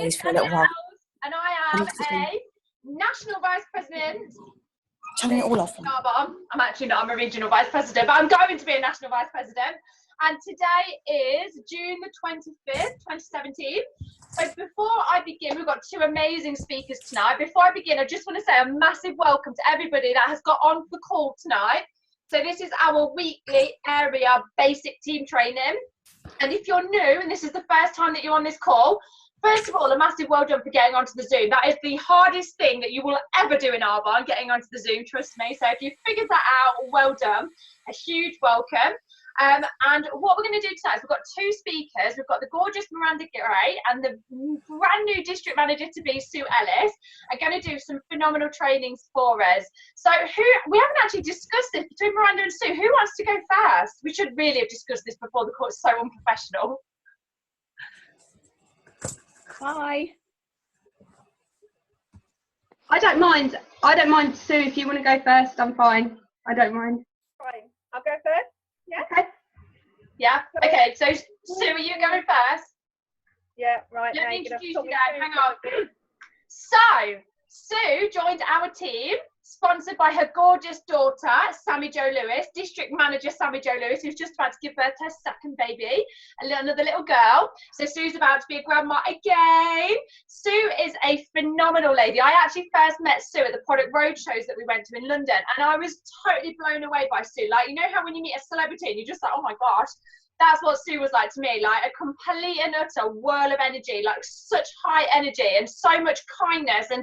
Ellis for a little while. And I am a national vice president. Turning it all off. No, but I'm actually not. I'm a regional vice president, but I'm going to be a national vice president. And today is June the 25th, 2017. So before I begin, we've got two amazing speakers tonight. Before I begin, I just want to say a massive welcome to everybody that has got on the call tonight. So this is our weekly area basic team training. And if you're new and this is the first time that you're on this call, first of all, a massive well done for getting onto the Zoom. That is the hardest thing that you will ever do in Arbonne, getting onto the Zoom, trust me. So if you figured that out, well done. A huge welcome. And what we're going to do tonight is we've got two speakers. We've got the gorgeous MIranda and the brand new district manager to be, Sue Ellis, are going to do some phenomenal trainings for us. So we haven't actually discussed this between MIranda and Sue. Who wants to go first? We should really have discussed this before the call. It's so unprofessional. Hi. I don't mind. Sue, if you want to go first, I'm fine. I don't mind. Fine. I'll go first. Yeah. Okay. Yeah. Okay. So Sue, are you going first? Yeah. Right. Let me introduce you guys. Hang on. So Sue joined our team, sponsored by her gorgeous daughter, Sammy Jo Lewis, district manager Sammy Jo Lewis, who's just about to give birth to her second baby, another little girl. So Sue's about to be a grandma again. Sue is a phenomenal lady. I actually first met Sue at the product road shows that we went to in London, and I was totally blown away by Sue. Like, you know how when you meet a celebrity and you're just like, oh my gosh, that's what Sue was like to me, like a complete and utter whirl of energy, like such high energy and so much kindness. And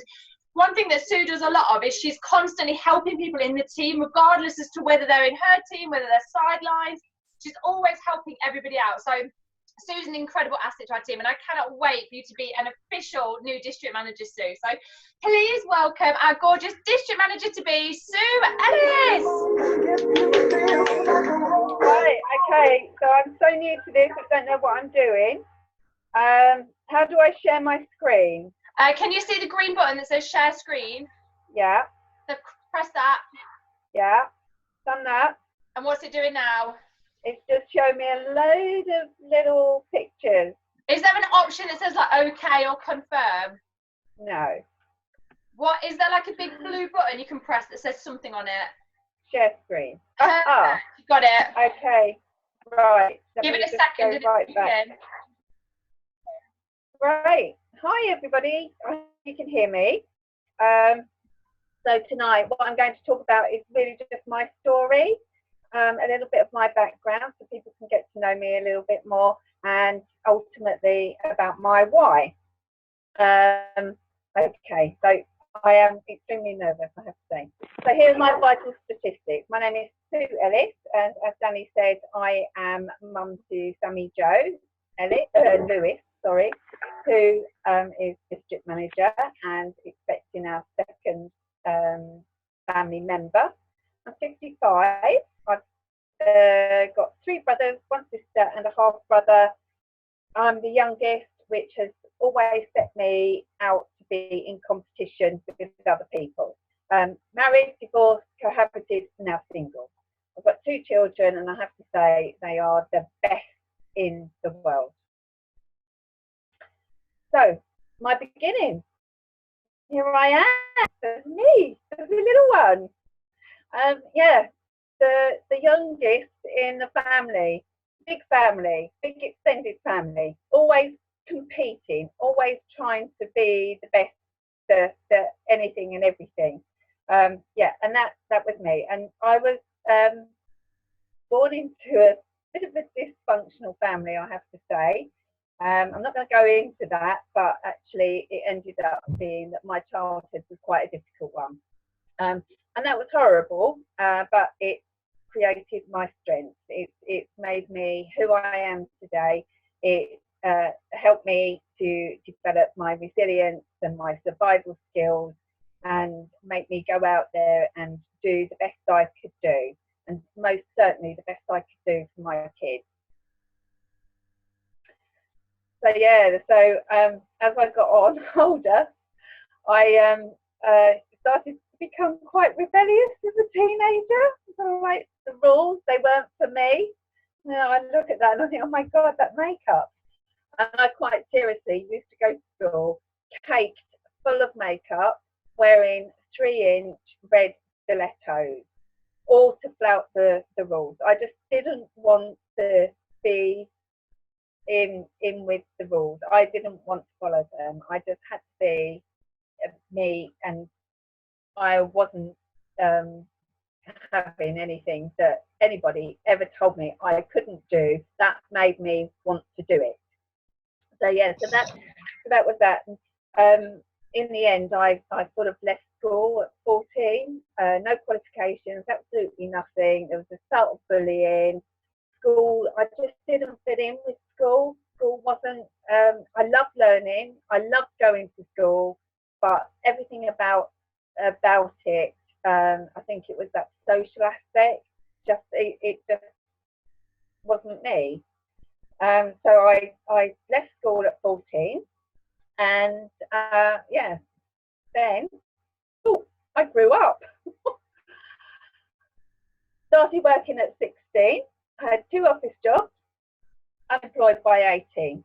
one thing that Sue does a lot of is she's constantly helping people in the team, regardless as to whether they're in her team, whether they're sidelines. She's always helping everybody out. So Sue's an incredible asset to our team, and I cannot wait for you to be an official new district manager, Sue. So please welcome our gorgeous district manager to be, Sue Ellis. Right, okay, so I'm so new to this, I don't know what I'm doing. How do I share my screen? Can you see the green button that says share screen? Yeah. So press that. Yeah, done that. And what's it doing now? It's just showing me a load of little pictures. Is there an option that says like okay or confirm? No. What, is there like a big blue button you can press that says something on it? Share screen. Got it. Okay, right. Give it a second. Right back. Right. Hi everybody, I hope you can hear me. So tonight what I'm going to talk about is really just my story, a little bit of my background so people can get to know me a little bit more, and ultimately about my why. Okay, so I am extremely nervous, I have to say. So here's my vital statistics. My name is Sue Ellis, and as Danny said, I am mum to Sammy Jo Lewis, sorry, who is district manager and expecting our second family member. I'm 55. I've got three brothers, one sister and a half brother. I'm the youngest, which has always set me out to be in competition with other people. Married, divorced, cohabited, now single. I've got two children, and I have to say they are the best in the world. So, my beginning. Here I am, there's me, there's a little one. Yeah, the youngest in the family, big extended family, always competing, always trying to be the best at anything and everything. Yeah, and that was me. And I was born into a bit of a dysfunctional family, I have to say. I'm not going to go into that, but actually it ended up being that my childhood was quite a difficult one. And that was horrible, but it created my strength. It made me who I am today. It helped me to develop my resilience and my survival skills, and make me go out there and do the best I could do, and most certainly the best I could do for my kids. So yeah, so as I got on older, I started to become quite rebellious as a teenager. So like the rules, they weren't for me. You know, I look at that and I think, oh my God, that makeup. And I quite seriously used to go to school caked, full of makeup, wearing 3-inch red stilettos, all to flout the rules. I just didn't want to be in with the rules. I didn't want to follow them. I just had to be me, and I wasn't having anything that anybody ever told me I couldn't do. That made me want to do it. So yeah, so that was that. In the end, I sort of left school at 14. No qualifications, absolutely nothing. There was a start of bullying. School, I just didn't fit in with school. School wasn't. I loved learning. I loved going to school, but everything about it. I think it was that social aspect. It just wasn't me. So I left school at 14, and yeah, then I grew up. Started working at 16. I had 2 office jobs, unemployed by 18.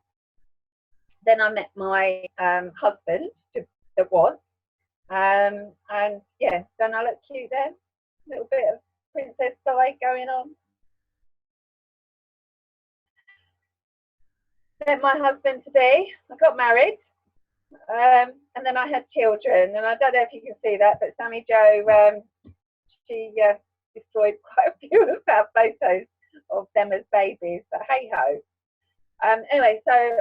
Then I met my husband, that was, and yeah, don't I look cute then? A little bit of Princess Di going on. Met my husband today. I got married, and then I had children. And I don't know if you can see that, but Sammy Jo, she destroyed quite a few of our photos of them as babies. But hey ho. Anyway, so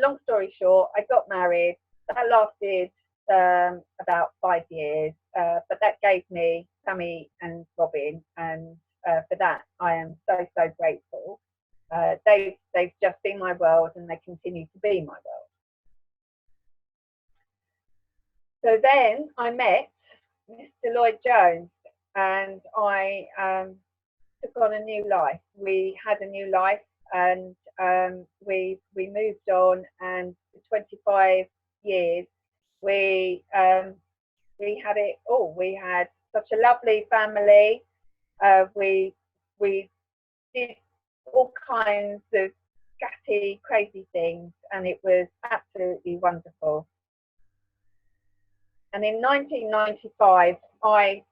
long story short, I got married. That lasted about 5 years, but that gave me Sammy and Robin, and for that I am so grateful. They've just been my world, and they continue to be my world. So then I met Mr. Lloyd Jones, and I took on a new life. We had a new life, and we moved on, and for 25 years we had it all. We had such a lovely family. We did all kinds of scatty, crazy things, and it was absolutely wonderful. And in 1995, I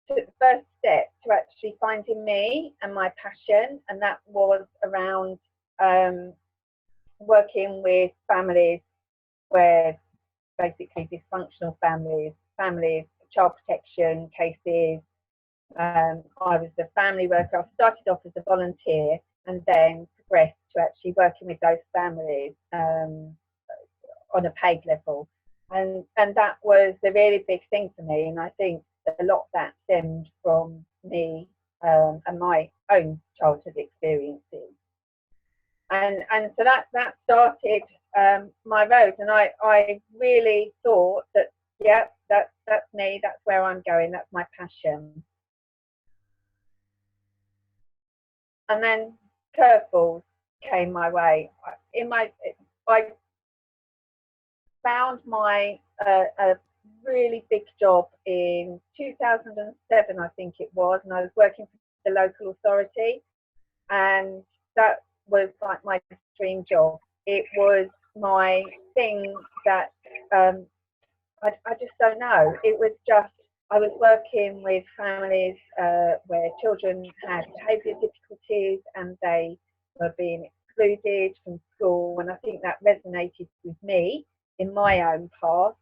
took the first step to actually finding me and my passion, and that was around working with families where basically dysfunctional families, child protection cases. I was a family worker. I started off as a volunteer and then progressed to actually working with those families on a paid level. And that was a really big thing for me. And I think a lot of that stemmed from me and my own childhood experiences. And so that started my road. And I really thought that, yeah, that's me, that's where I'm going, that's my passion. And then curveballs came my way. I found my a really big job in 2007, I think it was, and I was working for the local authority, and that was like my dream job. It was my thing that I just don't know. It was just, I was working with families where children had behaviour difficulties and they were being excluded from school, and I think that resonated with me in my own past.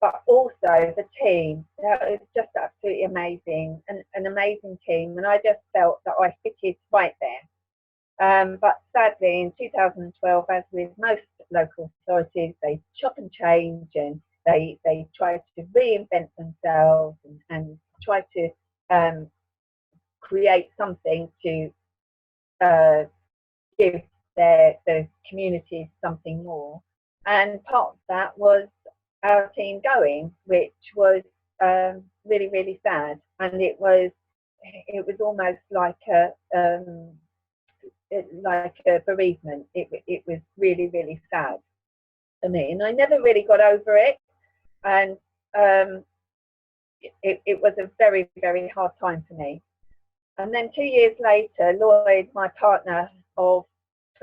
But also the team, that was just absolutely amazing, an amazing team, and I just felt that I fitted right there. But sadly, in 2012, as with most local authorities, they chop and change, and they try to reinvent themselves and try to create something to give the communities something more. And part of that was our team going, which was really, really sad. And it was almost like a bereavement. It was really, really sad for me, and I never really got over it. And it was a very, very hard time for me. And then 2 years later, Lloyd, my partner of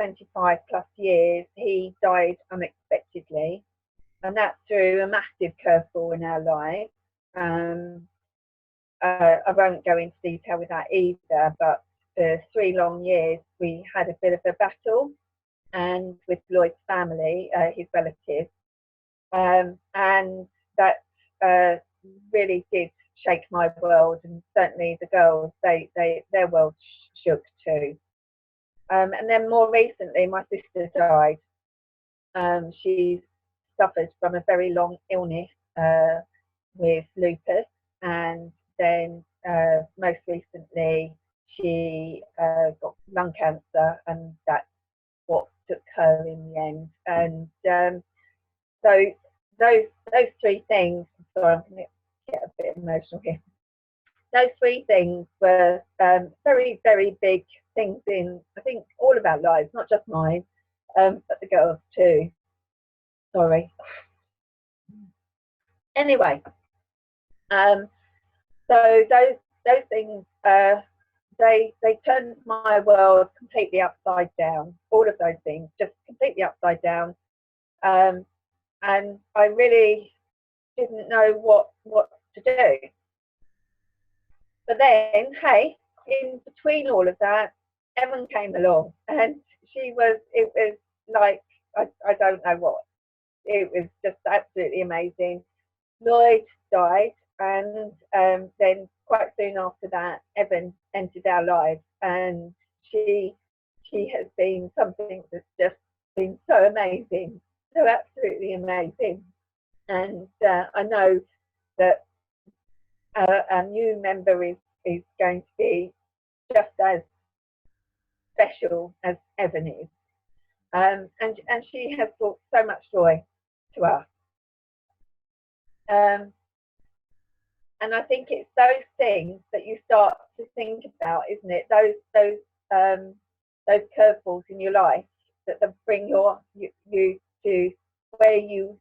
25 plus years, he died unexpectedly, and that threw a massive curveball in our lives. I won't go into detail with that either, but for 3 long years we had a bit of a battle, and with Lloyd's family, his relatives, and that really did shake my world, and certainly the girls, their world shook too. And then more recently, my sister died. She suffered from a very long illness with lupus, and then most recently she got lung cancer, and that's what took her in the end. And so those 3 things, sorry, I'm going to get a bit emotional here. Those 3 things were very, very big things in, I think, all of our lives, not just mine, but the girls too. Sorry. Anyway, so those things, they turned my world completely upside down. All of those things, just completely upside down. And I really didn't know what to do. But then, hey, in between all of that, Evan came along, and it was like, I don't know what. It was just absolutely amazing. Lloyd died, and then quite soon after that, Evan entered our lives, and she has been something that's just been so amazing, so absolutely amazing. And I know that our new member is going to be just as special as Evan is, and she has brought so much joy to us. And I think it's those things that you start to think about, isn't it? Those curveballs in your life that bring you to where you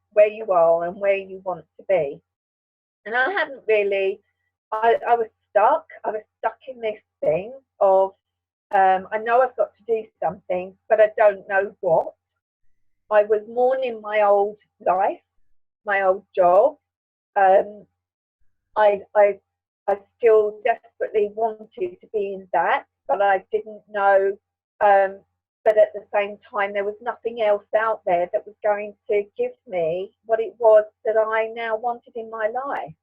are and where you want to be. And I hadn't really. I was stuck. I was stuck in this thing of I know I've got to do something, but I don't know what. I was mourning my old life, my old job. I still desperately wanted to be in that, but I didn't know. But at the same time, there was nothing else out there that was going to give me what it was that I now wanted in my life.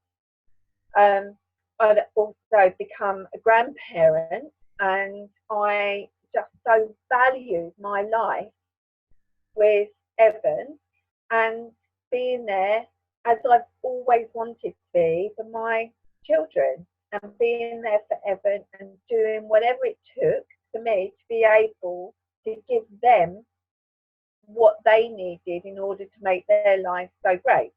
I'd also become a grandparent, and I just so valued my life with Evan and being there as I've always wanted to be for my children, and being there for Evan and doing whatever it took for me to be able to give them what they needed in order to make their life so great.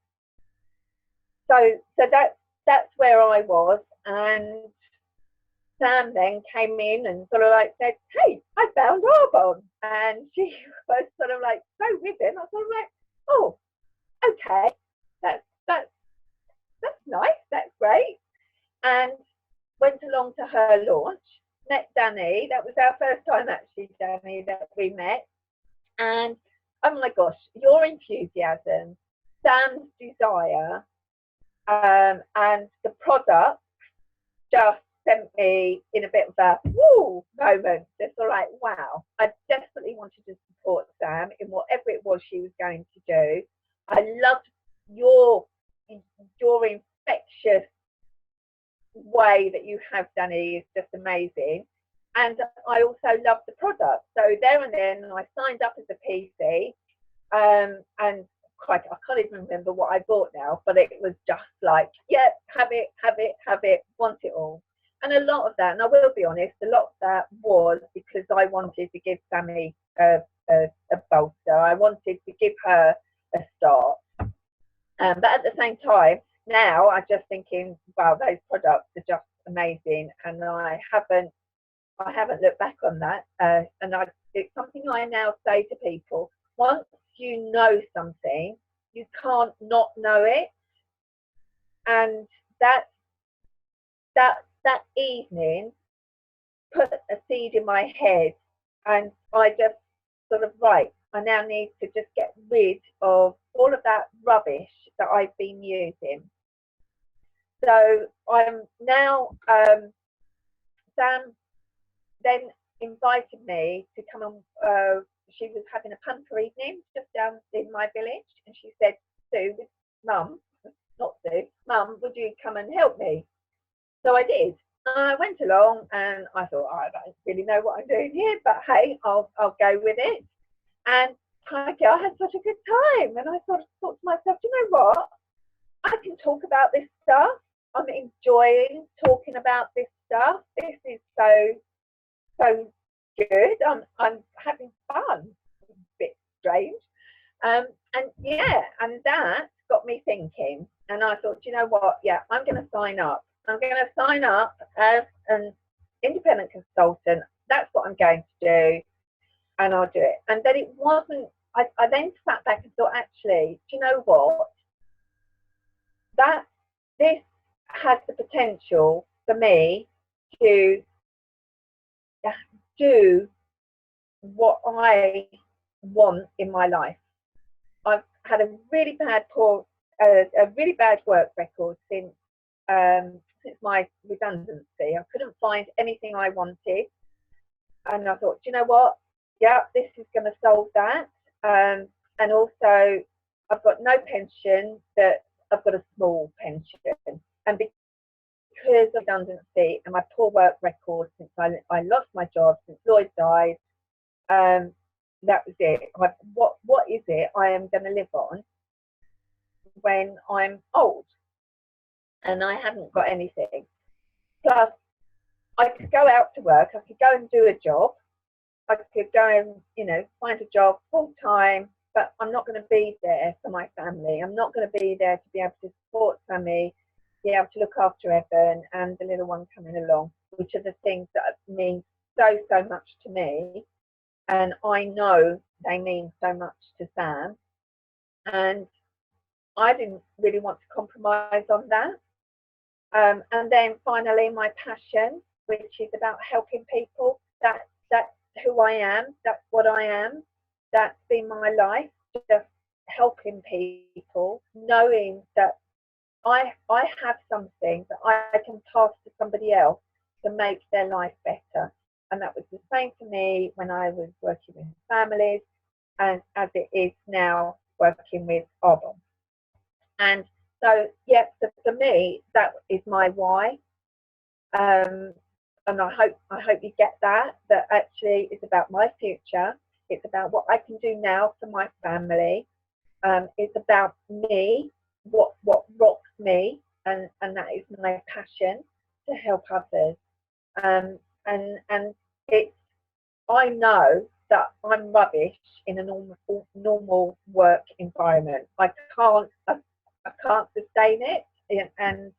So that's where I was, and Sam then came in and sort of like said, "Hey, I found Arbon," and she was sort of like so with him. I was sort of like, "Oh, okay, that's nice, that's great," and went along to her launch, met Danny. That was our first time actually, Danny, that we met, and oh my gosh, your enthusiasm, Sam's desire, and the product just sent me in a bit of a woo moment. Just sort of like, wow, I desperately wanted to support Sam in whatever it was she was going to do. I loved your infectious way that you have, Danny, is just amazing. And I also loved the product. So there and then I signed up as a PC, and quite, I can't even remember what I bought now, but it was just like, yeah, have it, want it all. And a lot of that, and I will be honest, a lot of that was because I wanted to give Sammy a bolster. I wanted to give her a start. But at the same time, now I'm just thinking, wow, those products are just amazing, and I haven't looked back on that. And it's something I now say to people: once you know something, you can't not know it. And that evening put a seed in my head, and I just sort of, right, I now need to just get rid of all of that rubbish that I've been using. So I'm now, Sam then invited me to come and, she was having a punter evening just down in my village, and she said, Sue, Mum, not Sue, Mum, would you come and help me? So I did. I went along and I thought, oh, I don't really know what I'm doing here, but hey, I'll go with it. And I had such a good time, and I sort of thought to myself, you know what? I can talk about this stuff. I'm enjoying talking about this stuff. This is so good. I'm having fun. It's a bit strange. And yeah, and that got me thinking. And I thought, you know what? Yeah, I'm going to sign up. I'm going to sign up as an independent consultant. That's what I'm going to do. And I'll do it. And then it wasn't, I then sat back and thought, actually, do you know what? This has the potential for me to do what I want in my life. I've had a really bad work record since my redundancy. I couldn't find anything I wanted, and I thought, you know what? Yeah, this is going to solve that. And also, I've got no pension. That I've got a small pension, and because of redundancy and my poor work record since I lost my job, since Lloyd died, that was it. What is it I am going to live on when I'm old? And I haven't got anything. Plus, I could go out to work. I could go and do a job. I could go and, find a job full time, but I'm not going to be there for my family. I'm not going to be there to be able to support Sammy, be able to look after Evan and the little one coming along, which are the things that mean so much to me. And I know they mean so much to Sam. And I didn't really want to compromise on that. And then finally, my passion, which is about helping people. That's who I am. That's what I am. That's been my life, just helping people, knowing that I have something that I can pass to somebody else to make their life better. And that was the same for me when I was working with families, and as it is now working with Arbon. And so, yeah, for me, that is my why. And I hope you get that actually it's about my future. It's about what I can do now for my family. It's about me, what rocks me, and that is my passion to help others. And it's, I know that I'm rubbish in a normal work environment. I can't sustain it, and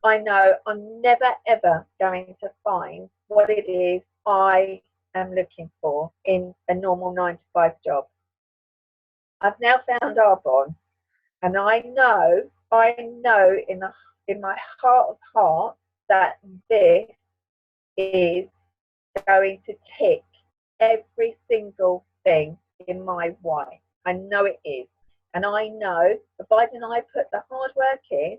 I know I'm never ever going to find what it is I am looking for in a normal 9-to-5 job. I've now found Arbon, and I know in my heart of hearts that this is going to tick every single thing in my why. I know it is. And I know, providing I put the hard work in,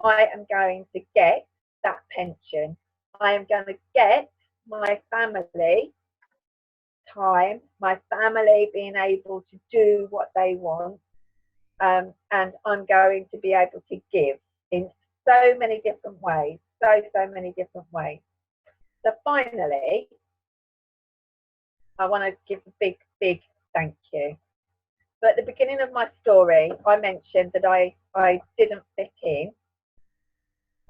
I am going to get that pension. I am going to get my family time, my family being able to do what they want, and I'm going to be able to give in so many different ways, so many different ways. So finally, I want to give a big thank you. But at the beginning of my story, I mentioned that I didn't fit in.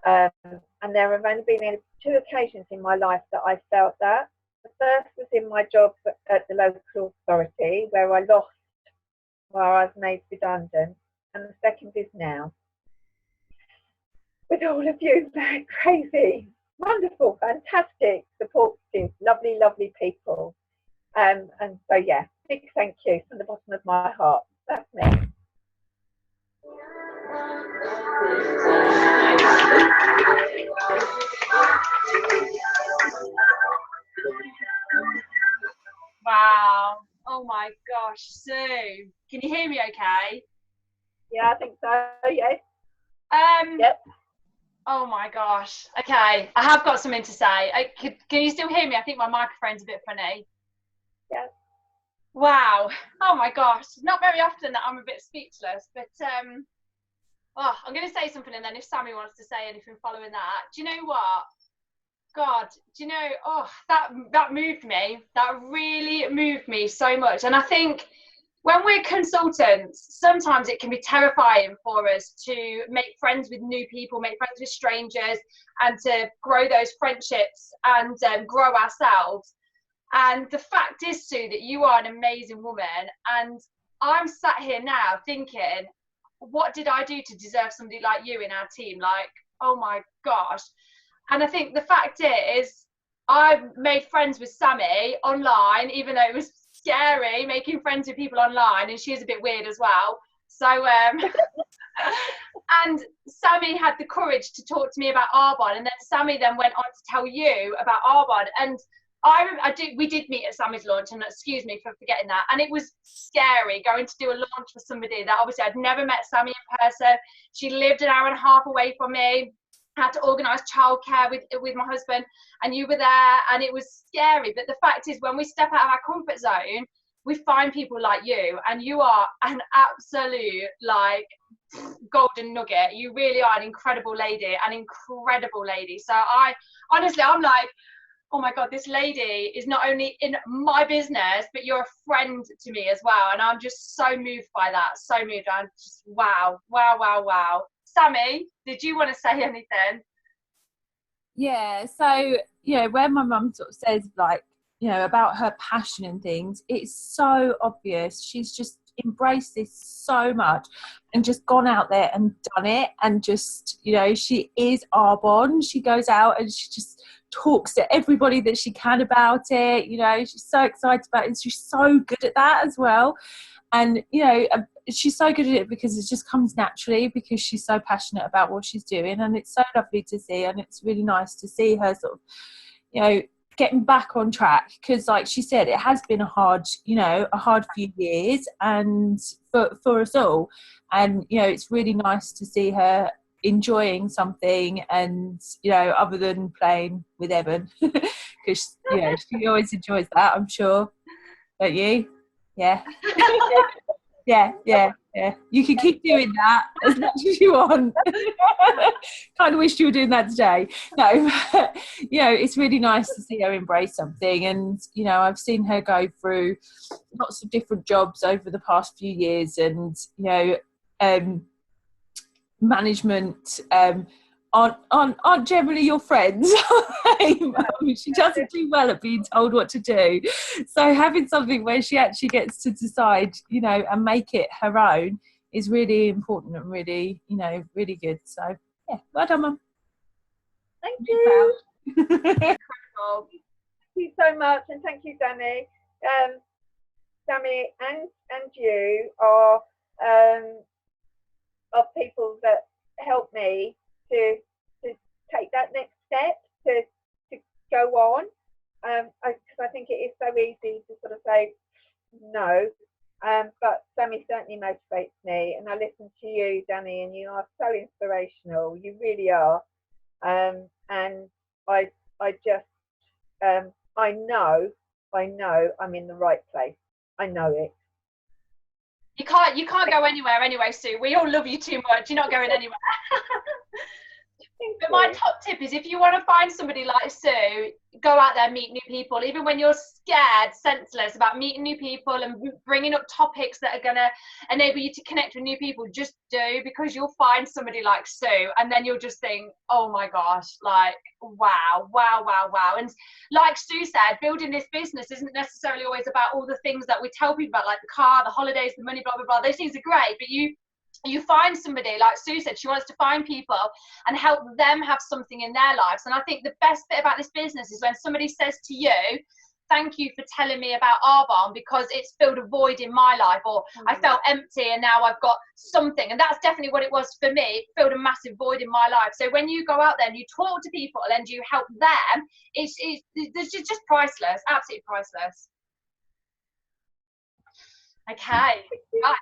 And there have only been 2 occasions in my life that I felt that. The first was in my job at the local authority, where I was made redundant. And the second is now. With all of you, they're crazy, wonderful, fantastic, supportive, lovely people. And so, yeah, big thank you from the bottom of my heart. That's me. Wow. Oh my gosh, Sue. Can you hear me okay? Yeah, I think so. Yes. Um, Yep. Oh my gosh. Okay, I have got something to say. Can you still hear me? I think my microphone's a bit funny. Yeah. Wow. Oh my gosh. Not very often that I'm a bit speechless, but oh, I'm going to say something, and then if Sammy wants to say anything following that, do you know what? God, do you know? Oh, that moved me. That really moved me so much, and I think when we're consultants, sometimes it can be terrifying for us to make friends with new people, make friends with strangers, and to grow those friendships and grow ourselves. And the fact is, Sue, that you are an amazing woman. And I'm sat here now thinking, what did I do to deserve somebody like you in our team? Like, oh my gosh. And I think the fact is, I made friends with Sammy online, even though it was scary making friends with people online, and she's a bit weird as well. So and Sammy had the courage to talk to me about Arbonne, and then Sammy then went on to tell you about Arbonne. And we did meet at Sammy's launch, and excuse me for forgetting that, and it was scary going to do a launch for somebody that obviously I'd never met Sammy in person. She lived an hour and a half away from me, had to organise childcare with my husband, and you were there, and it was scary. But the fact is, when we step out of our comfort zone, we find people like you, and you are an absolute like golden nugget. You really are an incredible lady. So I honestly, I'm like, oh my God, this lady is not only in my business, but you're a friend to me as well. And I'm just so moved by that. So moved. I'm just, wow. Sammy, did you want to say anything? Yeah, so, when my mum sort of says, like, about her passion and things, it's so obvious. She's just embraced this so much and just gone out there and done it. And just, she is Arbonne. She goes out and she just talks to everybody that she can about it. She's so excited about it. She's so good at that as well. And, she's so good at it because it just comes naturally, because she's so passionate about what she's doing. And it's so lovely to see. And it's really nice to see her sort of, getting back on track. Because like she said, it has been a hard few years, and for us all. And, it's really nice to see her enjoying something, and, other than playing with Evan, because, she always enjoys that, I'm sure. Don't you? Yeah. Yeah. You can keep doing that as much as you want. Kind of wish you were doing that today. No, but, it's really nice to see her embrace something. And, I've seen her go through lots of different jobs over the past few years, and, management aren't generally your friends. She doesn't do well at being told what to do. So having something where she actually gets to decide, and make it her own is really important and really, really good. So yeah, well done, Mum. Thank you. Incredible. Thank you so much, and thank you, Sammy. Sammy and you are people that help me to take that next step, to go on, because I think it is so easy to sort of say no, but Sammy certainly motivates me, and I listen to you, Danny, and you are so inspirational. You really are, and I just I know I'm in the right place. I know it. You can't go anywhere anyway, Sue. We all love you too much. You're not going anywhere. But my top tip is, if you want to find somebody like Sue, go out there, meet new people. Even when you're scared, senseless about meeting new people and bringing up topics that are going to enable you to connect with new people, just do, because you'll find somebody like Sue, and then you'll just think, oh my gosh, like, wow. And like Sue said, building this business isn't necessarily always about all the things that we tell people about, like the car, the holidays, the money, blah, blah, blah. Those things are great, but you find somebody, like Sue said, she wants to find people and help them have something in their lives. And I think the best bit about this business is when somebody says to you, thank you for telling me about Arbonne, because it's filled a void in my life, or I felt empty and now I've got something. And that's definitely what it was for me. It filled a massive void in my life. So when you go out there and you talk to people and you help them, it's just priceless, absolutely priceless. Okay, right.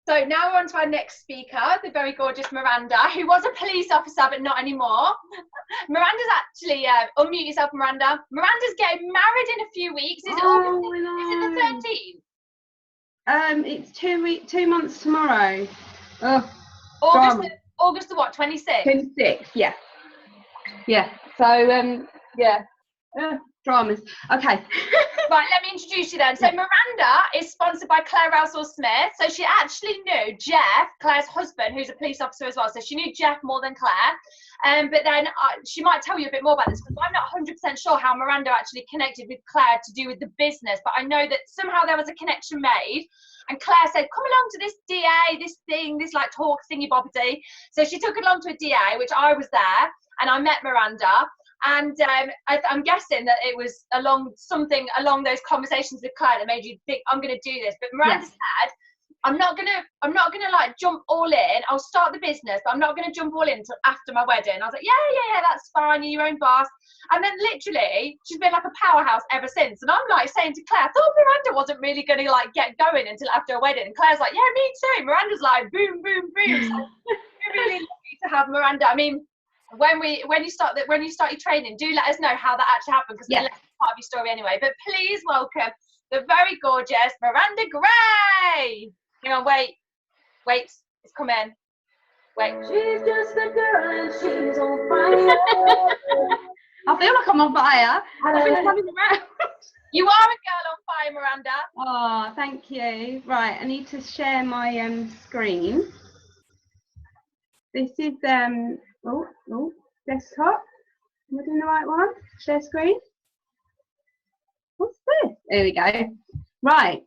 So now we're on to our next speaker, the very gorgeous Miranda, who was a police officer but not anymore. Miranda's actually, unmute yourself, Miranda. Miranda's getting married in a few weeks. Is it the 13th? It's 2 months tomorrow. Oh, August the what? 26th. 26th. Yeah. So yeah. Dramas. Okay. Right, let me introduce you then. So Miranda is sponsored by Claire Rousel-Smith. So she actually knew Jeff, Claire's husband, who's a police officer as well. So she knew Jeff more than Claire. But then she might tell you a bit more about this, because I'm not 100% sure how Miranda actually connected with Claire to do with the business. But I know that somehow there was a connection made. And Claire said, come along to this DA, this thing, this like talk thingy bobbity. So she took it along to a DA, which I was there, and I met Miranda. And I'm guessing that it was something along those conversations with Claire that made you think, I'm going to do this. But Miranda said, I'm not gonna like jump all in. I'll start the business, but I'm not gonna jump all in until after my wedding. I was like, yeah, that's fine. You're your own boss. And then literally, she's been like a powerhouse ever since. And I'm like saying to Claire, I thought Miranda wasn't really gonna like get going until after her wedding. And Claire's like, yeah, me too. Miranda's like, boom, boom, boom. So we're really lucky to have Miranda. I mean, when you start your training, do let us know how that actually happened, because that's part of your story anyway. But please welcome the very gorgeous Miranda Gray. Hang on, wait, it's coming. Wait. She's just a girl and she's on fire. I feel like I'm on fire. I feel like I'm around. You are a girl on fire, Miranda. Oh, thank you. Right, I need to share my screen. This is desktop. Am I doing the right one? Share screen. What's this? There we go. Right.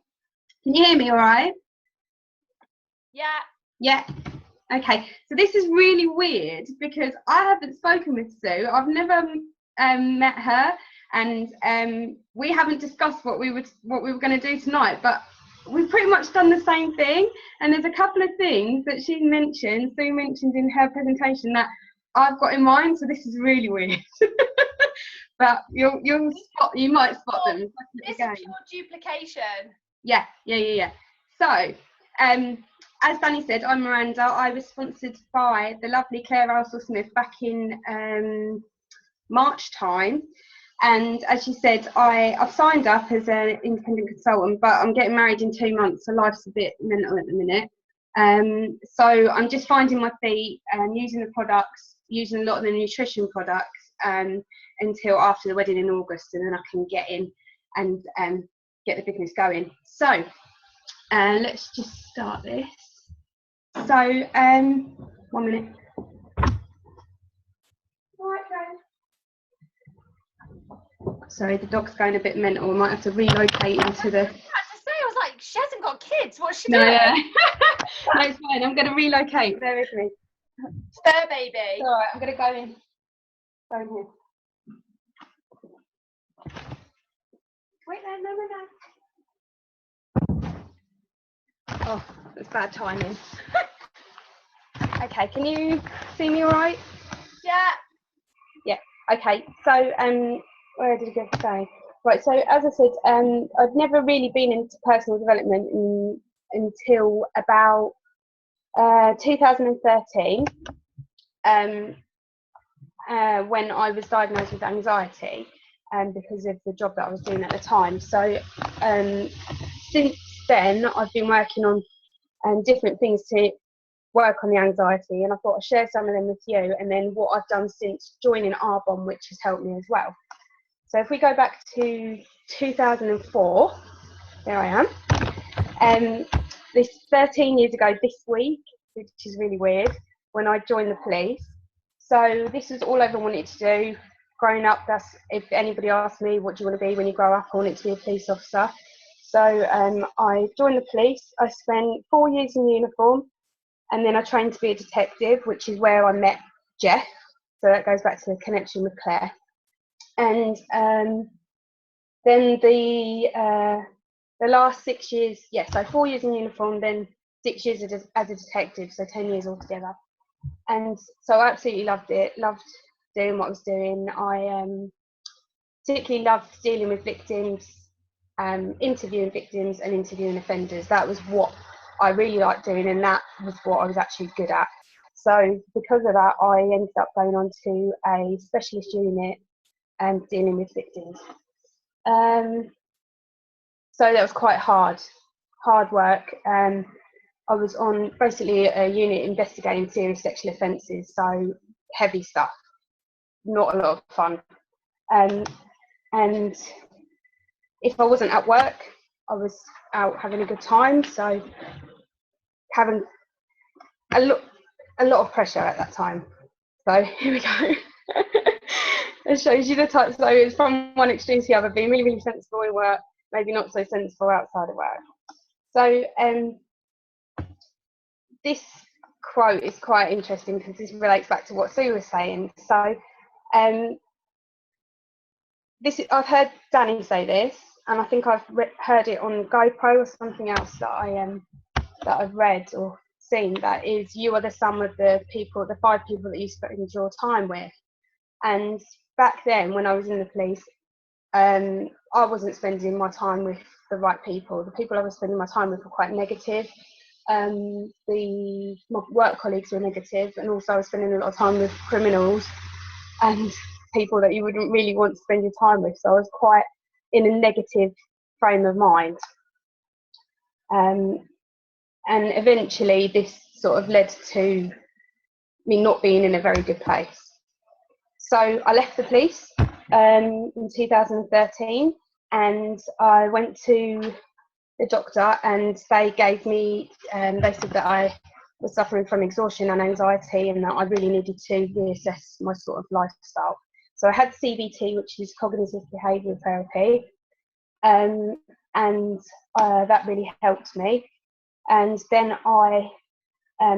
Can you hear me all right? Yeah. Okay. So this is really weird because I haven't spoken with Sue. I've never met her, and we haven't discussed what we were going to do tonight. But we've pretty much done the same thing. And there's a couple of things that Sue mentioned in her presentation that I've got in mind. So this is really weird. But you might spot them. This is pure duplication. Yeah. So, as Danny said, I'm Miranda. I was sponsored by the lovely Claire Rousel-Smith back in March time. And as she said, I've signed up as an independent consultant, but I'm getting married in 2 months, so life's a bit mental at the minute. So I'm just finding my feet and using the products, using a lot of the nutrition products until after the wedding in August, and then I can get in and get the business going. So let's just start this. So 1 minute. Sorry, the dog's going a bit mental. I might have to relocate into the... I was like, she hasn't got kids. What's she doing? Yeah. No, it's fine. I'm going to relocate. Bear with me. Fur baby. It's all right. I'm going to go in. Go in here. Wait there. No. Oh, that's bad timing. Okay, can you see me all right? Yeah. Okay. So, where did I go to say? Right. So, as I said, I've never really been into personal development until about 2013, when I was diagnosed with anxiety, because of the job that I was doing at the time. So, since then, I've been working on different things to work on the anxiety, and I thought I'd share some of them with you, and then what I've done since joining Arbonne, which has helped me as well. So if we go back to 2004, there I am. This 13 years ago this week, which is really weird, when I joined the police. So this is all I ever wanted to do. Growing up, that's, if anybody asked me, what do you want to be when you grow up, I wanted to be a police officer. So I joined the police. I spent 4 years in uniform, and then I trained to be a detective, which is where I met Jeff. So that goes back to the connection with Claire. And then the last 6 years, so 4 years in uniform, then 6 years as a detective, so 10 years altogether. And so I absolutely loved it, loved doing what I was doing. I particularly loved dealing with victims interviewing victims and interviewing offenders. That was what I really liked doing, and that was what I was actually good at. So because of that, I ended up going on to a specialist unit and dealing with victims. So that was quite hard work. I was on basically a unit investigating serious sexual offences, so heavy stuff, not a lot of fun. And if I wasn't at work, I was out having a good time, so having a lot of pressure at that time. So here we go. It shows you the type. So it's from one extreme to the other, being really, really sensible in work, maybe not so sensible outside of work. So this quote is quite interesting because this relates back to what Sue was saying. So I've heard Danny say this, and I think I've heard it on GoPro or something else that I've read or seen. That is, you are the sum of the 5 people that you spend your time with. And back then, when I was in the police, I wasn't spending my time with the right people. The people I was spending my time with were quite negative. My work colleagues were negative, and also I was spending a lot of time with criminals and people that you wouldn't really want to spend your time with. So I was quite in a negative frame of mind. And eventually this sort of led to me not being in a very good place. So I left the police in 2013, and I went to the doctor, and they gave me, they said that I was suffering from exhaustion and anxiety, and that I really needed to reassess my sort of lifestyle. So I had CBT, which is cognitive behavioural therapy, and that really helped me. And then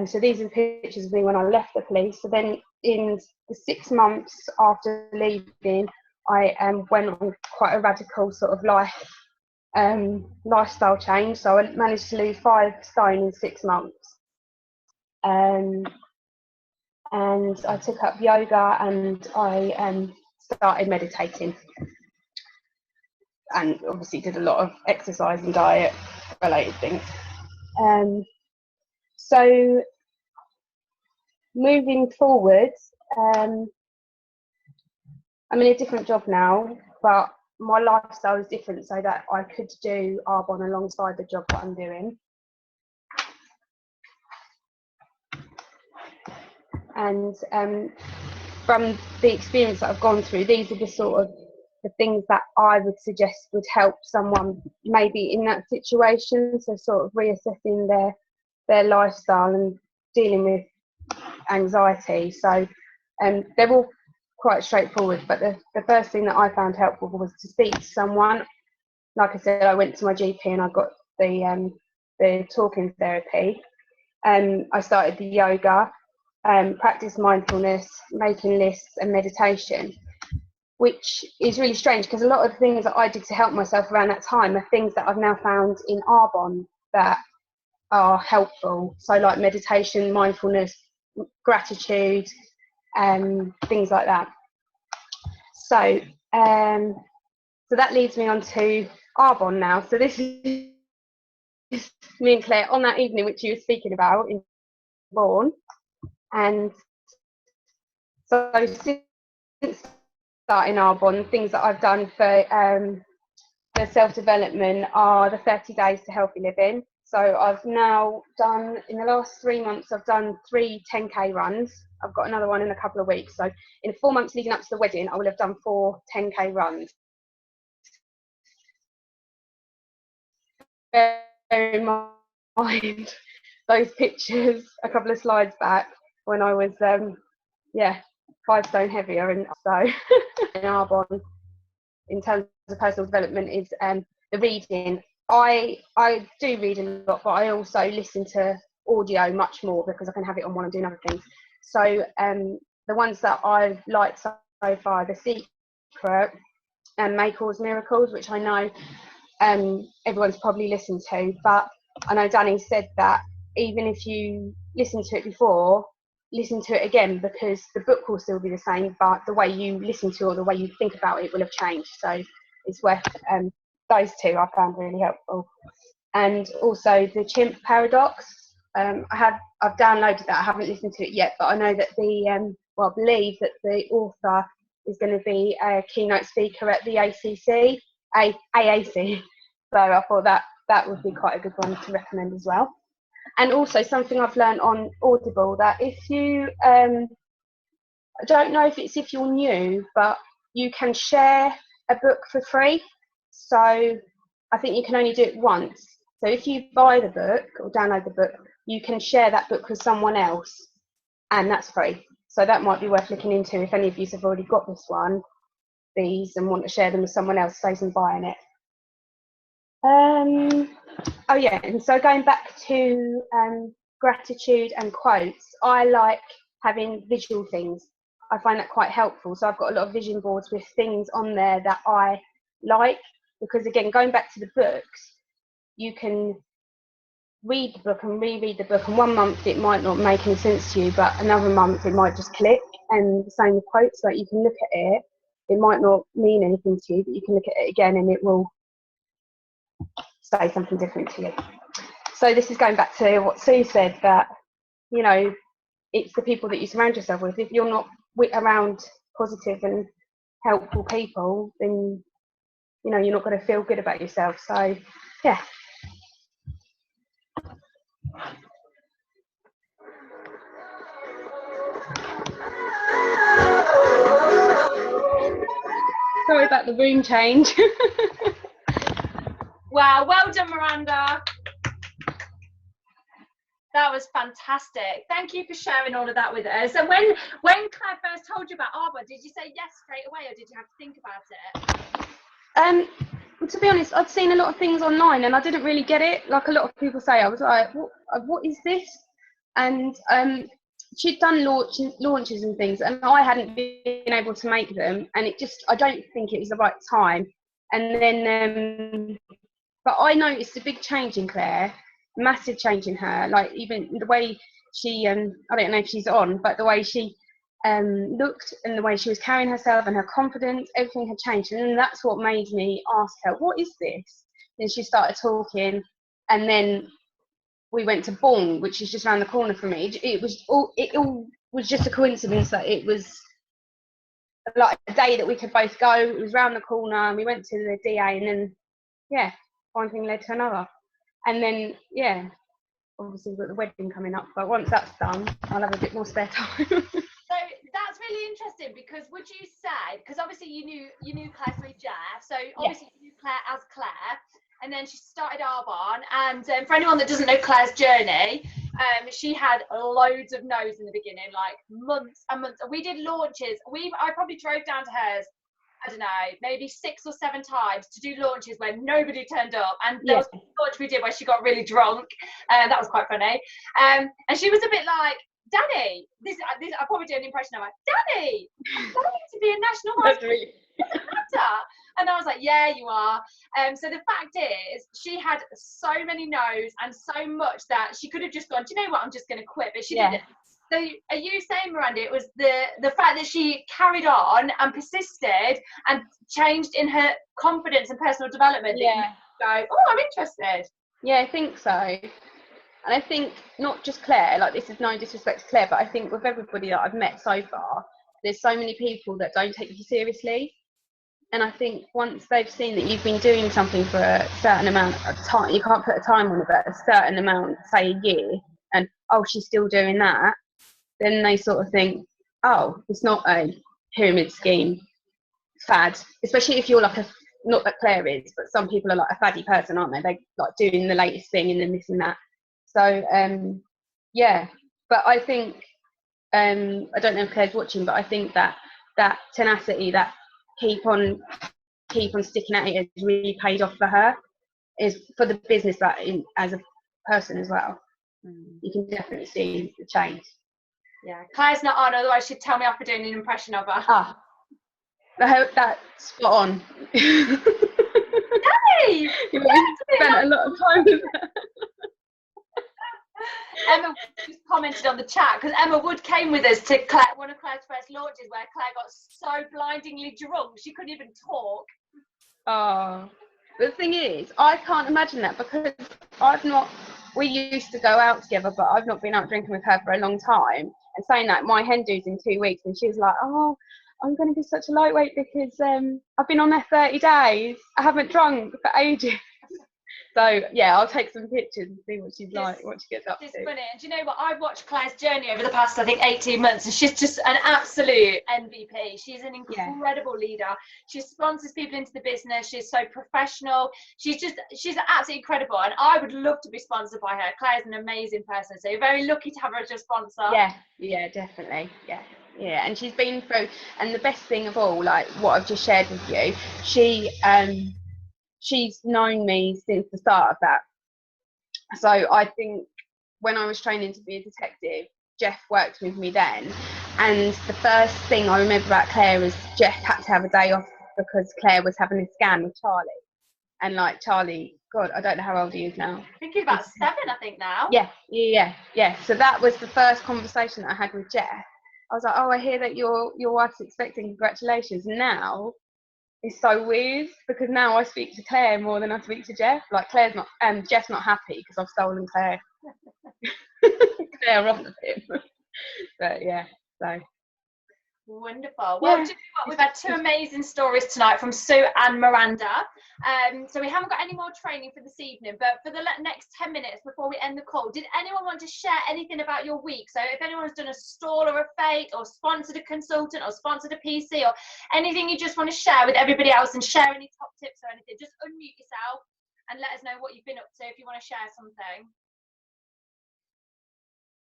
so these are the pictures of me when I left the police. So then in the 6 months after leaving, I went on quite a radical sort of lifestyle change. So I managed to lose 5 stone in 6 months. And I took up yoga, and I started meditating. And obviously did a lot of exercise and diet related things. So moving forward, I'm in a different job now, but my lifestyle is different, so that I could do Arbonne alongside the job that I'm doing. And from the experience that I've gone through, these are the sort of the things that I would suggest would help someone maybe in that situation. So sort of reassessing their lifestyle and dealing with anxiety. So they're all quite straightforward, but the first thing that I found helpful was to speak to someone. Like I said, I went to my GP and I got the talking therapy. I started the yoga, practiced mindfulness, making lists, and meditation, which is really strange because a lot of the things that I did to help myself around that time are things that I've now found in Arbonne that are helpful. So like meditation, mindfulness, gratitude, things like that. So so that leads me on to Arbonne now. So this is me and Claire on that evening which you were speaking about in Bourne. And so since starting Arbonne, things that I've done for self-development are the 30 days to healthy living. So I've now done, in the last 3 months, I've done 3 10k runs. I've got another one in a couple of weeks. So in the 4 months leading up to the wedding, I will have done 4 10k runs. Bear in mind those pictures a couple of slides back when I was 5 stone heavier, and so in Arbonne in terms of personal development is the reading. I do read a lot, but I also listen to audio much more because I can have it on while I'm doing other things. So the ones that I've liked so far, The Secret and May Cause Miracles, which I know everyone's probably listened to, but I know Danny said that even if you listen to it before, listen to it again, because the book will still be the same, but the way you listen to it or the way you think about it will have changed. So it's worth those two I found really helpful. And also the chimp paradox. I've downloaded that. I haven't listened to it yet, but I know that I believe that the author is going to be a keynote speaker at the AAC. So I thought that would be quite a good one to recommend as well. And also something I've learned on Audible, that if you, I don't know if you're new, but you can share a book for free. So I think you can only do it once. So if you buy the book or download the book, you can share that book with someone else, and that's free. So that might be worth looking into if any of you have already got these and want to share them with someone else, saves them buying it. Oh yeah, and so going back to gratitude and quotes, I like having visual things. I find that quite helpful. So I've got a lot of vision boards with things on there that I like, because again, going back to the books, you can read the book and reread the book, and one month it might not make any sense to you, but another month it might just click. And the same with quotes, like you can look at it, it might not mean anything to you, but you can look at it again and it will say something different to you. So this is going back to what Sue said, that, you know, it's the people that you surround yourself with. If you're not around positive and helpful people, then, you know, you're not going to feel good about yourself. So yeah. Sorry about the room change. Wow, well done, Miranda. That was fantastic. Thank you for sharing all of that with us. And when Claire first told you about Arbor, did you say yes straight away, or did you have to think about it? To be honest, I'd seen a lot of things online and I didn't really get it. Like a lot of people say, I was like, what is this? And she'd done launches and things, and I hadn't been able to make them, and I don't think it was the right time. And then, but I noticed a big change in Claire, massive change in her, like even the way she, I don't know if she's on, but the way she looked and the way she was carrying herself and her confidence, everything had changed. And then that's what made me ask her, what is this? And she started talking, and then we went to Bourne, which is just around the corner from me. It all was just a coincidence that it was like a day that we could both go. It was round the corner, and we went to the DA, and then yeah, one thing led to another. And then yeah, obviously we've got the wedding coming up, but once that's done, I'll have a bit more spare time. So that's really interesting, because would you say, because obviously you knew Claire through Jeff, so obviously you knew Claire as Claire, and then she started Arbonne, and for anyone that doesn't know Claire's journey, she had loads of no's in the beginning, like months and months. We did launches. I probably drove down to hers, I don't know, maybe 6 or 7 times to do launches where nobody turned up. And there was a launch we did where she got really drunk. That was quite funny. And she was a bit like, Danny, this I'll probably do an impression of her. Danny, I'm going to be a national hospital. Doesn't matter. And I was like, yeah, you are. So the fact is, she had so many no's and so much that she could have just gone, do you know what, I'm just going to quit. But she didn't. So are you saying, Miranda, it was the fact that she carried on and persisted and changed in her confidence and personal development? Yeah. Go, oh, I'm interested. Yeah, I think so. And I think not just Claire, like this is no disrespect to Claire, but I think with everybody that I've met so far, there's so many people that don't take you seriously. And I think once they've seen that you've been doing something for a certain amount of time, you can't put a time on it, but a certain amount, say a year, and oh, she's still doing that, then they sort of think, oh, it's not a pyramid scheme fad, especially if you're like not that Claire is, but some people are like a faddy person, aren't they? They like doing the latest thing and then this and that. So yeah, but I think I don't know if Claire's watching, but I think that tenacity, that keep on sticking at it has really paid off for her, is for the business, but as a person as well. You can definitely see the change. Yeah, Claire's not on, otherwise she'd tell me off for doing an impression of her. I hope that's spot on. Hey! You spent a lot of time with her. Emma just commented on the chat, because Emma Wood came with us to one of Claire's first launches where Claire got so blindingly drunk she couldn't even talk. Oh, But the thing is, I can't imagine that because I've not. We used to go out together, but I've not been out drinking with her for a long time. And saying that my hen do's in 2 weeks, and she was like, "Oh, I'm going to be such a lightweight because I've been on there 30 days. I haven't drunk for ages." So yeah, I'll take some pictures and see what she's like, what she gets up to. It's funny. And do you know what? I've watched Claire's journey over the past, I think, 18 months, and she's just an absolute MVP. She's an incredible leader. She sponsors people into the business. She's so professional. She's absolutely incredible. And I would love to be sponsored by her. Claire's an amazing person. So you're very lucky to have her as a sponsor. Yeah, definitely. Yeah, and she's been through, and the best thing of all, like what I've just shared with you, she's known me since the start of that. So I think when I was training to be a detective, Jeff worked with me then. And the first thing I remember about Claire was Jeff had to have a day off because Claire was having a scan with Charlie. And like Charlie, God, I don't know how old he is now. I think he's about 7, I think now. Yeah. So that was the first conversation that I had with Jeff. I was like, "Oh, I hear that your wife's expecting. Congratulations." Now it's so weird because now I speak to Claire more than I speak to Jeff. Like Jeff's not happy because I've stolen Claire off of him. But yeah, so wonderful. Well, do you know what? We've had 2 amazing stories tonight from Sue and Miranda. So we haven't got any more training for this evening, but for the next 10 minutes before we end the call, did anyone want to share anything about your week? So if anyone's done a stall or a fake or sponsored a consultant or sponsored a PC or anything you just want to share with everybody else and share any top tips or anything, just unmute yourself and let us know what you've been up to if you want to share something.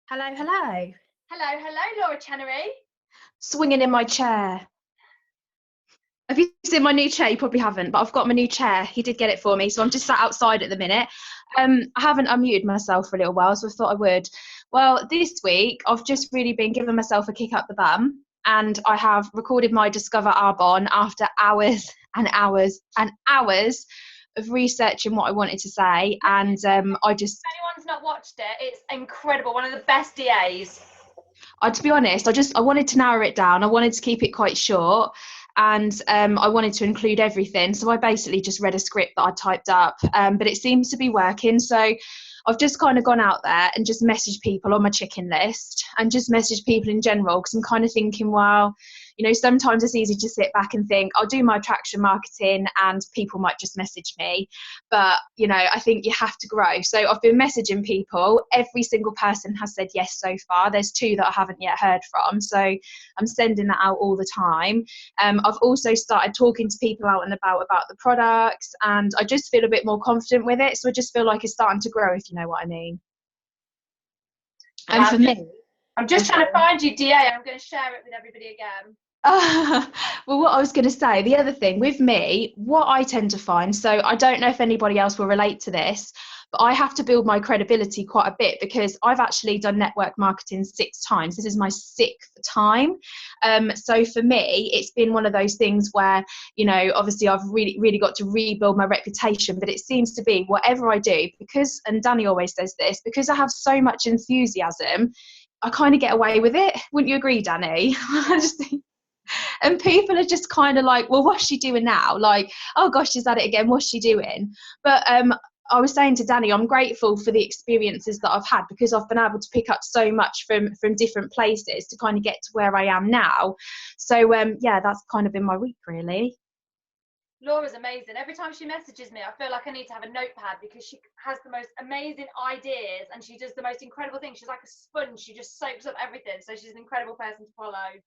Hello, Laura Chenery. Swinging in my chair. Have you seen my new chair? You probably haven't, but I've got my new chair. He did get it for me, so I'm just sat outside at the minute. I haven't unmuted myself for a little while, so I thought I would. Well, this week I've just really been giving myself a kick up the bum, and I have recorded my Discover Arbonne after hours and hours and hours of researching what I wanted to say, and I just... If anyone's not watched it, it's incredible. One of the best DAs. To be honest, I wanted to narrow it down. I wanted to keep it quite short, and I wanted to include everything. So I basically just read a script that I typed up, but it seems to be working. So I've just kind of gone out there and just messaged people on my chicken list and just messaged people in general, because I'm kind of thinking, well, you know, sometimes it's easy to sit back and think, I'll do my attraction marketing and people might just message me. But, you know, I think you have to grow. So I've been messaging people. Every single person has said yes so far. There's 2 that I haven't yet heard from. So I'm sending that out all the time. I've also started talking to people out and about the products, and I just feel a bit more confident with it. So I just feel like it's starting to grow, if you know what I mean. And for me, I'm just trying to find you, DA. I'm going to share it with everybody again. Well, what I was going to say, the other thing with me, what I tend to find, so I don't know if anybody else will relate to this, but I have to build my credibility quite a bit because I've actually done network marketing 6 times. This is my 6th time. So for me, it's been one of those things where, you know, obviously I've really got to rebuild my reputation, but it seems to be whatever I do, because, and Danny always says this, because I have so much enthusiasm, I kind of get away with it. Wouldn't you agree, Danny? I just think, and people are just kind of like, well, what's she doing now? Like, oh gosh, she's at it again. What's she doing? But I was saying to Danny, I'm grateful for the experiences that I've had, because I've been able to pick up so much from different places to kind of get to where I am now. So yeah, that's kind of been my week, really. Laura's amazing. Every time she messages me, I feel like I need to have a notepad, because she has the most amazing ideas and she does the most incredible things. She's like a sponge. She just soaks up everything. So she's an incredible person to follow.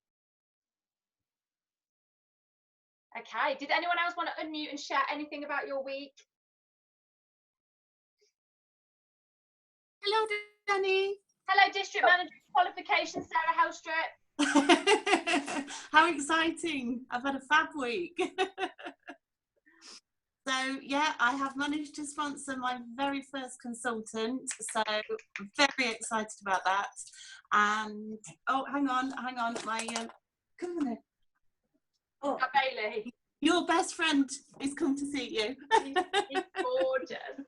Okay, did anyone else want to unmute and share anything about your week? Hello, Danny. Hello, District Manager Qualification, Sarah Helstrip. How exciting. I've had a fab week. So, yeah, I have managed to sponsor my very first consultant, so I'm very excited about that. And, oh, hang on, my, come on here. Oh, Bailey. Your best friend is come to see you. He's gorgeous.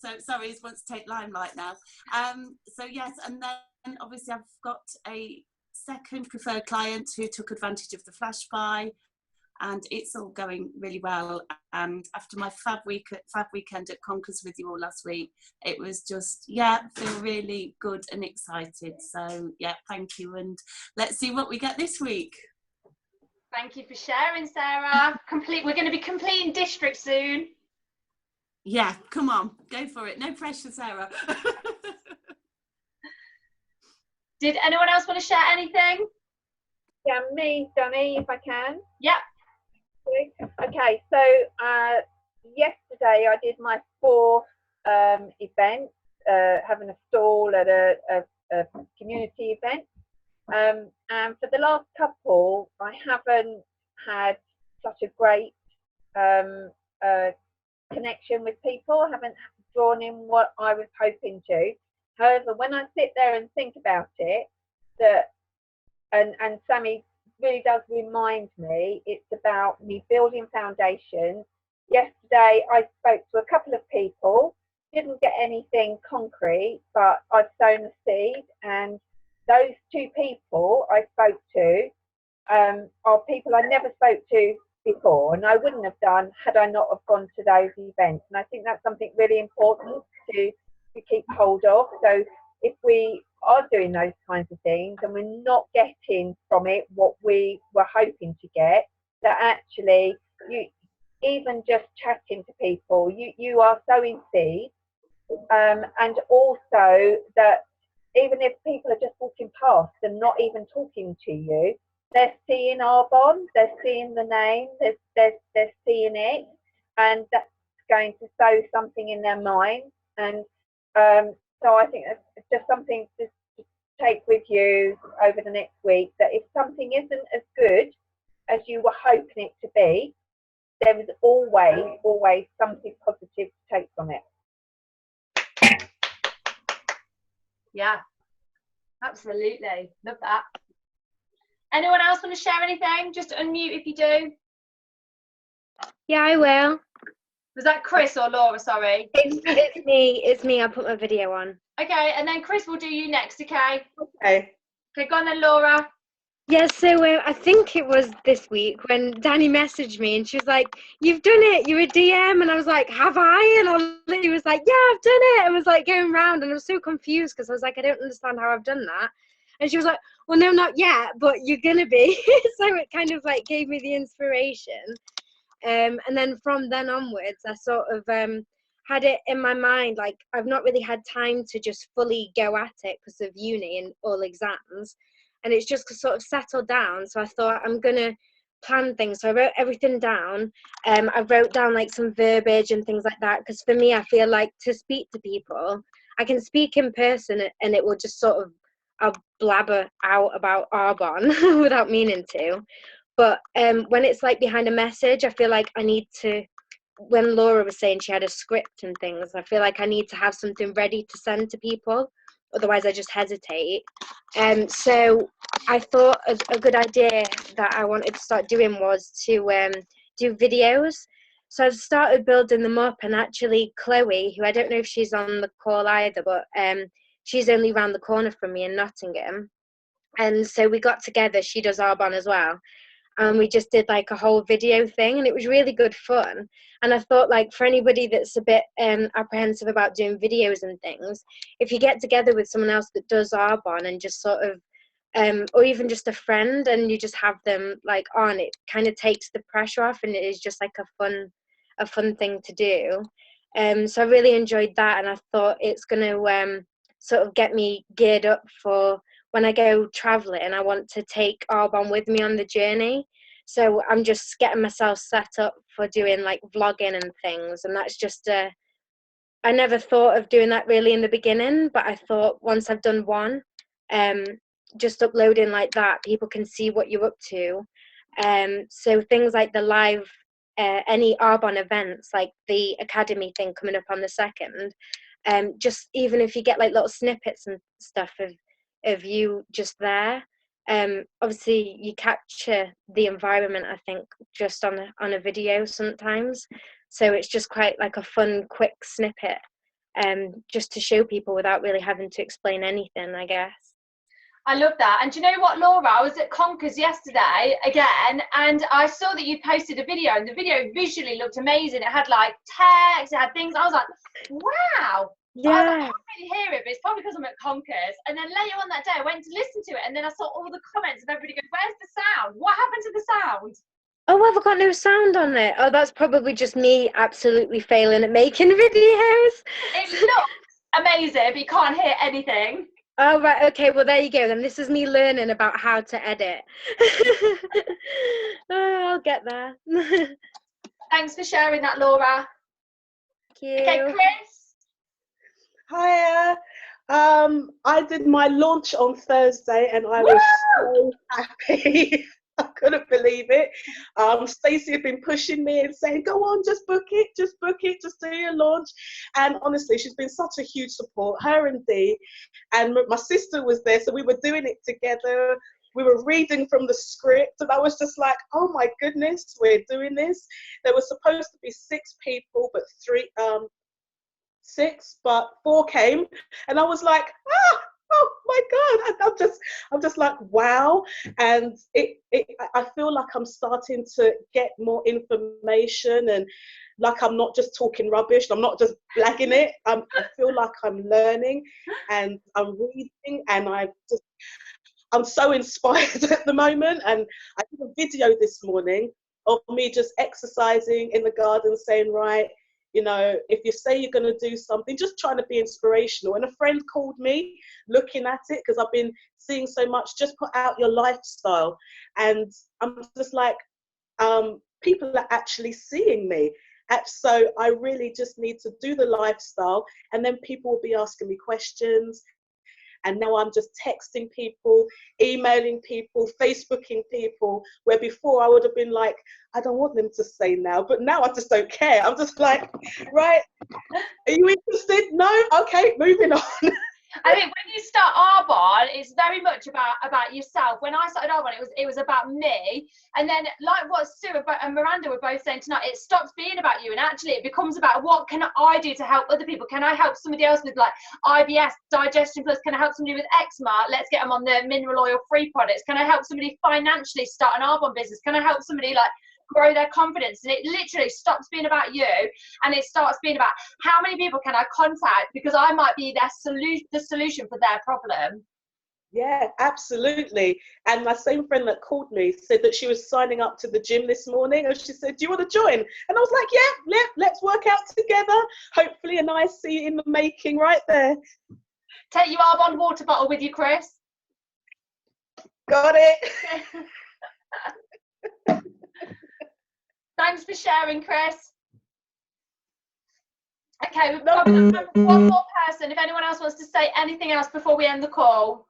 So sorry, he wants to take limelight now. So yes, and then obviously I've got a second preferred client who took advantage of the flash buy, and it's all going really well. And after my fab weekend at Conkers with you all last week, it was just, yeah, feel really good and excited. So yeah, thank you, and let's see what we get this week. Thank you for sharing, Sarah. We're going to be completing district soon. Yeah, come on, go for it. No pressure, Sarah. Did anyone else want to share anything? Yeah, me, Danny, if I can. Yep. Okay, so yesterday I did my 4th event, having a stall at a community event. And for the last couple, I haven't had such a great connection with people. I haven't drawn in what I was hoping to. However, when I sit there and think about it, and Sammy really does remind me, it's about me building foundations. Yesterday, I spoke to a couple of people, didn't get anything concrete, but I've sown a seed, and those 2 people I spoke to are people I never spoke to before, and I wouldn't have done had I not have gone to those events. And I think that's something really important to keep hold of. So if we are doing those kinds of things and we're not getting from it what we were hoping to get, that actually you, even just chatting to people, you are sowing seeds, and also that even if people are just walking past and not even talking to you, they're seeing Arbonne, they're seeing the name, they're seeing it, and that's going to sow something in their mind. And so I think it's just something to take with you over the next week, that if something isn't as good as you were hoping it to be, there is always something positive to take from it. Yeah, absolutely. Love that. Anyone else want to share anything? Just unmute if you do. Yeah, I will. Was that Chris or Laura? Sorry. It's me. It's me. I'll put my video on. Okay, and then Chris will do you next, okay? Okay. Okay, go on then, Laura. Yeah, so I think it was this week when Danny messaged me and she was like, "You've done it, you're a DM." And I was like, "Have I?" And Ollie was like, "Yeah, I've done it." And was like going round, and I was so confused because I was like, I don't understand how I've done that. And she was like, "Well, no, not yet, but you're gonna be." So it kind of like gave me the inspiration. And then from then onwards, I sort of had it in my mind, like I've not really had time to just fully go at it because of uni and all exams. And it's just sort of settled down. So I thought I'm going to plan things. So I wrote everything down. I wrote down like some verbiage and things like that. Because for me, I feel like to speak to people, I can speak in person and it will just sort of, I'll blabber out about Arbonne without meaning to. But when it's like behind a message, I feel like I need to, when Laura was saying she had a script and things, I feel like I need to have something ready to send to people. Otherwise, I just hesitate. So I thought a good idea that I wanted to start doing was to do videos. So I've started building them up, and actually Chloe, who I don't know if she's on the call either, but she's only around the corner from me in Nottingham. And so we got together, she does Arbonne as well. And we just did like a whole video thing, and it was really good fun. And I thought, like, for anybody that's a bit apprehensive about doing videos and things, if you get together with someone else that does Arbonne and just sort of or even just a friend, and you just have them like on, it kind of takes the pressure off, and it is just like a fun thing to do. So I really enjoyed that, and I thought it's going to sort of get me geared up for when I go traveling. I want to take Arbonne with me on the journey. So I'm just getting myself set up for doing like vlogging and things. And that's just, I never thought of doing that really in the beginning, but I thought once I've done one, just uploading like that, people can see what you're up to. So things like the live, any Arbonne events, like the Academy thing coming up on the 2nd, just even if you get like little snippets and stuff of you just there, obviously you capture the environment, I think, just on a video sometimes. So it's just quite like a fun quick snippet, just to show people without really having to explain anything, I guess. I love that. And do you know what, Laura? I was at Conkers yesterday again, and I saw that you posted a video, and the video visually looked amazing. It had like text, it had things. I was like, wow. Yeah. I was like, I can't really hear it, but it's probably because I'm at Conkers. And then later on that day, I went to listen to it, and then I saw all the comments, and everybody goes, "Where's the sound? What happened to the sound?" Oh, I've got no sound on it. Oh, that's probably just me absolutely failing at making videos. It looks amazing, but you can't hear anything. Oh, right. Okay. Well, there you go. Then this is me learning about how to edit. Oh, I'll get there. Thanks for sharing that, Laura. Thank you. Okay, Chris. Hiya. I did my launch on Thursday and I was so happy. I couldn't believe it. Stacey had been pushing me and saying, go on, just book it, just do your launch. And honestly, she's been such a huge support, her and Dee. And my sister was there, so we were doing it together. We were reading from the script, and I was just like, oh my goodness, we're doing this. There was supposed to be 6 people, but 4 came, and I was like, oh my God, I'm just like, wow. And I feel like I'm starting to get more information, and like I'm not just talking rubbish, I'm not just blagging it. I feel like I'm learning and I'm reading, and I'm so inspired at the moment. And I did a video this morning of me just exercising in the garden, saying, right, you know, if you say you're going to do something, just trying to be inspirational. And a friend called me looking at it, because I've been seeing so much, just put out your lifestyle. And I'm just like, people are actually seeing me. So I really just need to do the lifestyle, and then people will be asking me questions. And now I'm just texting people, emailing people, Facebooking people, where before I would have been like, I don't want them to say now, but now I just don't care. I'm just like, right, are you interested? No? Okay, moving on. I think when you start Arbonne, it's very much about yourself. When I started Arbonne, it was about me. And then, like what Sue and Miranda were both saying tonight, it stops being about you, and actually it becomes about what can I do to help other people? Can I help somebody else with like IBS, Digestion Plus? Can I help somebody with eczema? Let's get them on the mineral oil free products. Can I help somebody financially start an Arbonne business? Can I help somebody like grow their confidence? And it literally stops being about you, and it starts being about how many people can I contact, because I might be the solution for their problem. Yeah, absolutely. And my same friend that called me said that she was signing up to the gym this morning, and she said, do you want to join? And I was like, yeah, let's work out together. Hopefully a nice see in the making right there. Take your Arbonne water bottle with you, Chris. Got it. Thanks for sharing, Chris. Okay, we've got time for one more person. If anyone else wants to say anything else before we end the call.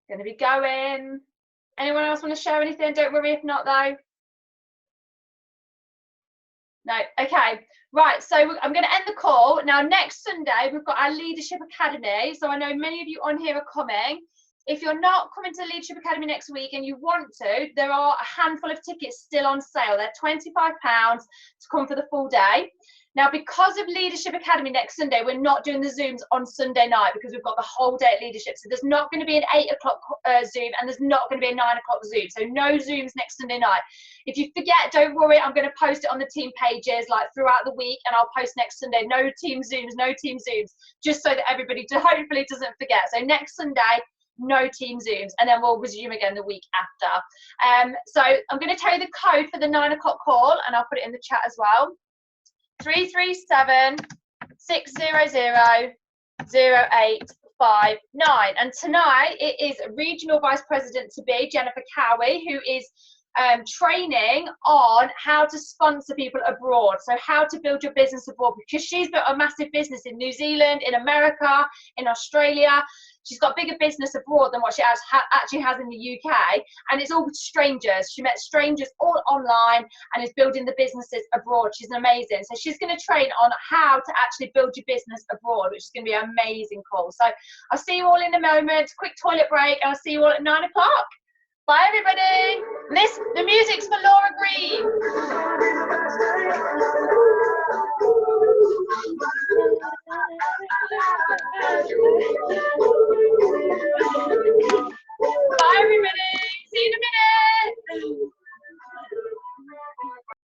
Going to be going. Anyone else want to share anything? Don't worry if not, though. No. Okay. Right. So I'm going to end the call. Now, next Sunday, we've got our Leadership Academy. So I know many of you on here are coming. If you're not coming to the Leadership Academy next week and you want to, there are a handful of tickets still on sale. They're £25 to come for the full day. Now, because of Leadership Academy next Sunday, we're not doing the Zooms on Sunday night because we've got the whole day at Leadership. So there's not going to be an 8 o'clock Zoom, and there's not going to be a 9 o'clock Zoom. So no Zooms next Sunday night. If you forget, don't worry. I'm going to post it on the team pages like throughout the week, and I'll post next Sunday. No team Zooms, just so that everybody hopefully doesn't forget. So next Sunday, no team Zooms, and then we'll resume again the week after. So I'm going to tell you the code for the 9 o'clock call, and I'll put it in the chat as well. 337 600 0859. And tonight it is Regional Vice President to be Jennifer Cowie, who is training on how to sponsor people abroad, so how to build your business abroad, because she's built a massive business in New Zealand, in America, in Australia. She's got bigger business abroad than what she actually has in the UK, and it's all with strangers. She met strangers all online and is building the businesses abroad. She's amazing. So she's going to train on how to actually build your business abroad, which is going to be an amazing call. So I'll see you all in a moment. Quick toilet break, and I'll see you all at 9 o'clock. Bye, everybody. The music's for Laura Green.